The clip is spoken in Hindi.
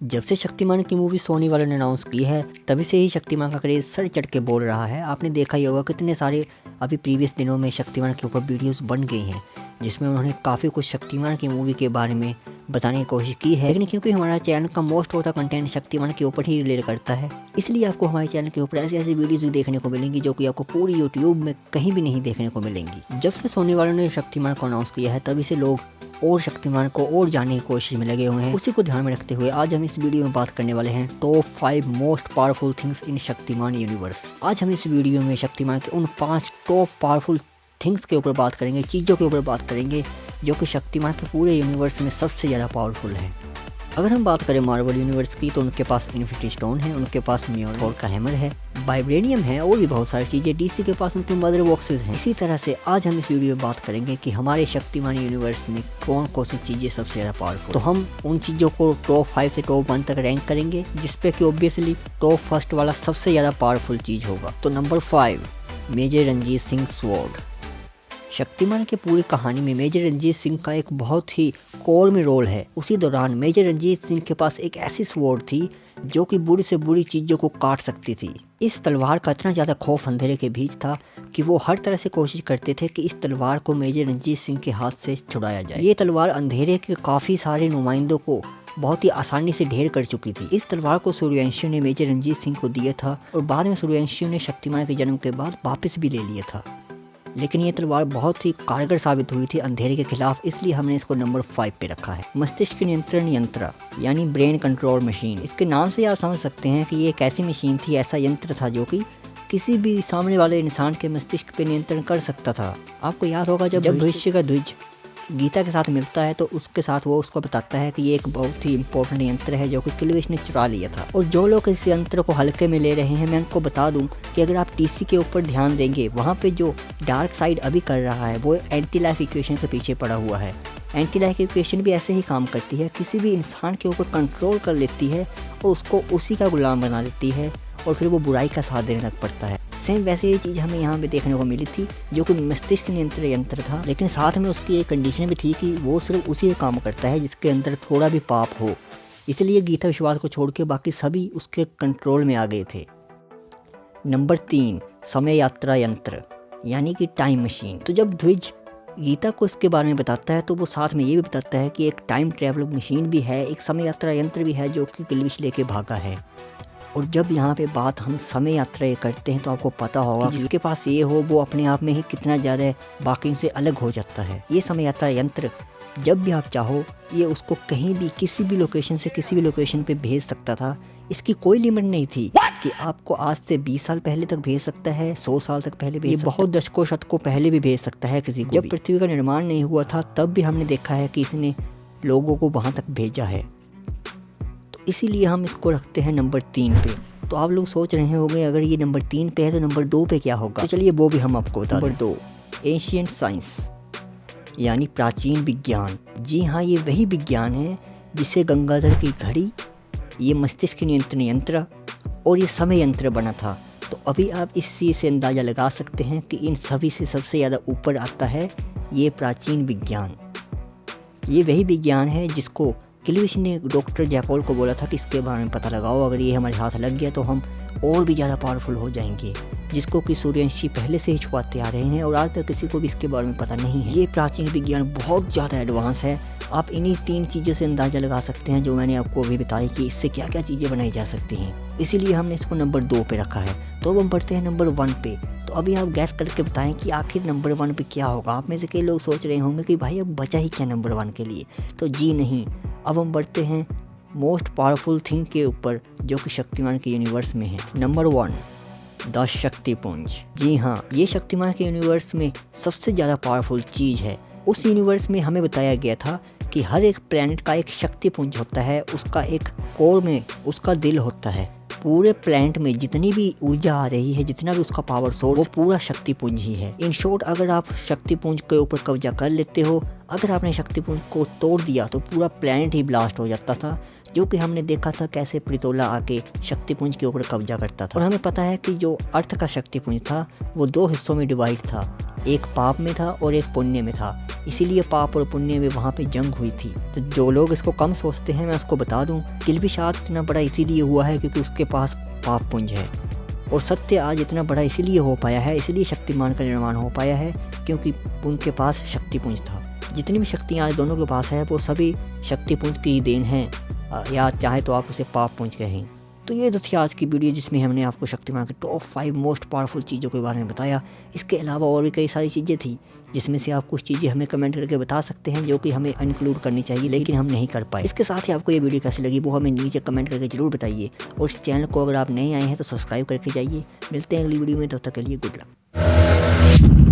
जब से शक्तिमान की मूवी सोनी वालों ने अनाउंस की है तभी से ही शक्तिमान का क्रेज सर चढ़ के बोल रहा है। आपने देखा ही होगा कितने सारे अभी प्रीवियस दिनों में शक्तिमान के ऊपर वीडियोस बन गई हैं जिसमें उन्होंने काफ़ी कुछ शक्तिमान की मूवी के बारे में बताने की कोशिश की है। लेकिन क्योंकि हमारा चैनल का most of the content Shaktimaan के ऊपर ही रिलेट करता है, इसलिए आपको हमारे चैनल के ऊपर ऐसी ऐसी वीडियोस भी देखने को मिलेंगी जो कि आपको पूरी यूट्यूब में कहीं भी नहीं देखने को मिलेंगी। जब से सोनी वालों ने शक्तिमान को अनाउंस किया है तभी से लोग और शक्तिमान को और जानने की कोशिश में लगे हुए हैं। उसी को ध्यान में रखते हुए आज हम इस वीडियो में बात करने वाले हैं top 5 most powerful things in Shaktimaan universe. आज हम इस वीडियो में शक्तिमान के उन 5 टॉप पावरफुल थिंग्स के ऊपर बात करेंगे, चीज़ों के ऊपर बात करेंगे जो कि शक्तिमान के पूरे यूनिवर्स में सबसे ज़्यादा पावरफुल है। अगर हम बात करें मार्वल यूनिवर्स की तो उनके पास इन्फिनिटी स्टोन है, उनके पास म्योल्फोर का हैमर है, वाइब्रेनियम है और भी बहुत सारी चीज़ें। डीसी के पास उनके मदर बॉक्सेस हैं। इसी तरह से आज हम इस वीडियो में बात करेंगे कि हमारे शक्तिमान यूनिवर्स में कौन कौन सी चीज़ें सबसे ज़्यादा पावरफुल। तो हम उन चीज़ों को टॉप 5 से टॉप 1 तक रैंक करेंगे जिसपे कि ऑब्वियसली टॉप फर्स्ट वाला सबसे ज़्यादा पावरफुल चीज़ होगा। तो number 5, major Ranjit Singh sword. Shaktimaan की पूरी कहानी में मेजर रंजीत सिंह का एक बहुत ही कोर में रोल है। उसी दौरान मेजर रंजीत सिंह के पास एक ऐसी स्वॉर्ड थी जो कि बुरी से बुरी चीज़ों को काट सकती थी। इस तलवार का इतना ज़्यादा खौफ अंधेरे के बीच था कि वो हर तरह से कोशिश करते थे कि इस तलवार को मेजर रंजीत सिंह के हाथ से छुड़ाया जाए। ये तलवार अंधेरे के काफ़ी सारे नुमाइंदों को बहुत ही आसानी से ढेर कर चुकी थी। इस तलवार को सूर्यवंशियों ने मेजर रंजीत सिंह को दिया था और बाद में सूर्यवंशियों ने शक्तिमान के जन्म के बाद वापस भी ले लिया था। लेकिन ये तलवार बहुत ही कारगर साबित हुई थी अंधेरे के खिलाफ, इसलिए हमने इसको नंबर 5 पे रखा है। मस्तिष्क नियंत्रण यंत्र यानी ब्रेन कंट्रोल मशीन। इसके नाम से आप समझ सकते हैं कि ये एक ऐसी मशीन थी, ऐसा यंत्र था जो कि किसी भी सामने वाले इंसान के मस्तिष्क पे नियंत्रण कर सकता था। आपको याद होगा जब भविष्य का ध्वज गीता के साथ मिलता है तो उसके साथ वो उसको बताता है कि ये एक बहुत ही इंपॉर्टेंट यंत्र है जो कि किलविश ने चुरा लिया था। और जो लोग इस यंत्र को हल्के में ले रहे हैं, मैं उनको बता दूं कि अगर आप टीसी के ऊपर ध्यान देंगे, वहाँ पे जो डार्क साइड अभी कर रहा है वो एंटी लाइफ इक्वेशन के पीछे पड़ा हुआ है। एंटी लाइफ इक्वेशन भी ऐसे ही काम करती है, किसी भी इंसान के ऊपर कंट्रोल कर लेती है और उसको उसी का गुलाम बना देती है और फिर वो बुराई का साथ देने लग पड़ता है। सेम वैसे ही चीज़ हमें यहाँ पे देखने को मिली थी जो कि मस्तिष्क नियंत्रण यंत्र था, लेकिन साथ में उसकी एक कंडीशन भी थी कि वो सिर्फ उसी का काम करता है जिसके अंदर थोड़ा भी पाप हो। इसलिए गीता विश्वास को छोड़ के बाकी सभी उसके कंट्रोल में आ गए थे। नंबर 3, समय यात्रा यंत्र यानी कि टाइम मशीन। तो जब ध्वज गीता को इसके बारे में बताता है तो वो साथ में ये भी बताता है कि एक टाइम ट्रैवल मशीन भी है, एक समय यात्रा यंत्र भी है जो कि किलविश लेके भागा है। और जब यहाँ पे बात हम समय यात्रा करते हैं तो आपको पता होगा कि जिसके पास ये हो वो अपने आप में ही कितना ज़्यादा बाकियों से अलग हो जाता है। ये समय यात्रा यंत्र जब भी आप चाहो ये उसको कहीं भी किसी भी लोकेशन से किसी भी लोकेशन पे भेज सकता था। इसकी कोई लिमिट नहीं थी कि आपको आज से 20 साल पहले तक भेज सकता है, 100 साल तक पहले भेज सकता है, बहुत दशकों शतकों पहले भी भेज सकता है किसी को। जब पृथ्वी का निर्माण नहीं हुआ था तब भी हमने देखा है कि इसने लोगों को वहाँ तक भेजा है। इसीलिए हम इसको रखते हैं नंबर 3 पे। तो आप लोग सोच रहे होंगे अगर ये नंबर 3 पे है तो नंबर 2 पे क्या होगा। तो चलिए वो भी हम आपको बता दें। नंबर 2, एशियंट साइंस यानी प्राचीन विज्ञान। जी हाँ, ये वही विज्ञान है जिससे गंगाधर की घड़ी, ये मस्तिष्क नियंत्रण यंत्र और ये समय यंत्र बना था। तो अभी आप इस चीज़ से अंदाज़ा लगा सकते हैं कि इन सभी से सबसे ज़्यादा ऊपर आता है ये प्राचीन विज्ञान। ये वही विज्ञान है जिसको किलविश ने डॉक्टर जैकॉल को बोला था कि इसके बारे में पता लगाओ, अगर ये हमारे हाथ लग गया तो हम और भी ज़्यादा पावरफुल हो जाएंगे, जिसको कि सूर्यवंशी पहले से ही छुपाते आ रहे हैं और आज तक किसी को भी इसके बारे में पता नहीं है। ये प्राचीन विज्ञान बहुत ज़्यादा एडवांस है। आप इन्हीं 3 चीज़ों से अंदाज़ा लगा सकते हैं जो मैंने आपको अभी बताई कि इससे क्या क्या चीज़ें बनाई जा सकती हैं। इसीलिए हमने इसको नंबर 2 पे रखा है। तो अब हम बढ़ते हैं नंबर 1 पे। तो अभी आप गैस करके बताएं कि आखिर नंबर 1 पे क्या होगा। आप में से कई लोग सोच रहे होंगे कि भाई अब बचा ही क्या नंबर 1 के लिए। तो जी नहीं, अब हम बढ़ते हैं मोस्ट पावरफुल थिंग के ऊपर जो कि शक्तिमान के यूनिवर्स में है। Number 1, the Shaktipunj. जी हाँ, ये शक्तिमान के यूनिवर्स में सबसे ज़्यादा पावरफुल चीज़ है। उस यूनिवर्स में हमें बताया गया था कि हर एक प्लैनेट का एक शक्तिपुंज होता है, उसका एक कोर में उसका दिल होता है। पूरे प्लैनेट में जितनी भी ऊर्जा आ रही है, जितना भी उसका पावर सोर्स, वो पूरा शक्तिपुंज ही है। इन शॉर्ट, अगर आप शक्तिपुंज के ऊपर कब्जा कर लेते हो, अगर आपने शक्तिपुंज को तोड़ दिया तो पूरा प्लैनेट ही ब्लास्ट हो जाता था, जो कि हमने देखा था कैसे प्रितोला आके शक्तिपुंज के ऊपर कब्जा करता था। और हमें पता है कि जो अर्थ का शक्तिपुंज था वो 2 हिस्सों में डिवाइड था। एक पाप में था और एक पुण्य में था, इसीलिए पाप और पुण्य में वहाँ पे जंग हुई थी। तो जो लोग इसको कम सोचते हैं, मैं उसको बता दूँ, किल्बिशात इतना बड़ा इसीलिए हुआ है क्योंकि उसके पास पाप पुंज है, और सत्य आज इतना बड़ा इसीलिए हो पाया है, इसीलिए शक्तिमान का निर्माण हो पाया है क्योंकि उनके पास शक्तिपुंज था। जितनी भी शक्तियाँ आज दोनों के पास है वो सभी शक्तिपुंज की ही देन हैं, या चाहे तो आप उसे पाप पुंज कहें। तो ये तो थी आज की वीडियो जिसमें हमने आपको शक्तिमान के टॉप 5 मोस्ट पावरफुल चीज़ों के बारे में बताया। इसके अलावा और भी कई सारी चीज़ें थी जिसमें से आप कुछ चीज़ें हमें कमेंट करके बता सकते हैं जो कि हमें इंक्लूड करनी चाहिए लेकिन हम नहीं कर पाए। इसके साथ ही आपको ये वीडियो कैसी लगी वो हमें नीचे कमेंट करके जरूर बताइए, और इस चैनल को अगर आप नए आए हैं तो सब्सक्राइब करके जाइए। मिलते हैं अगली वीडियो में, तब तक के लिए गुड लक।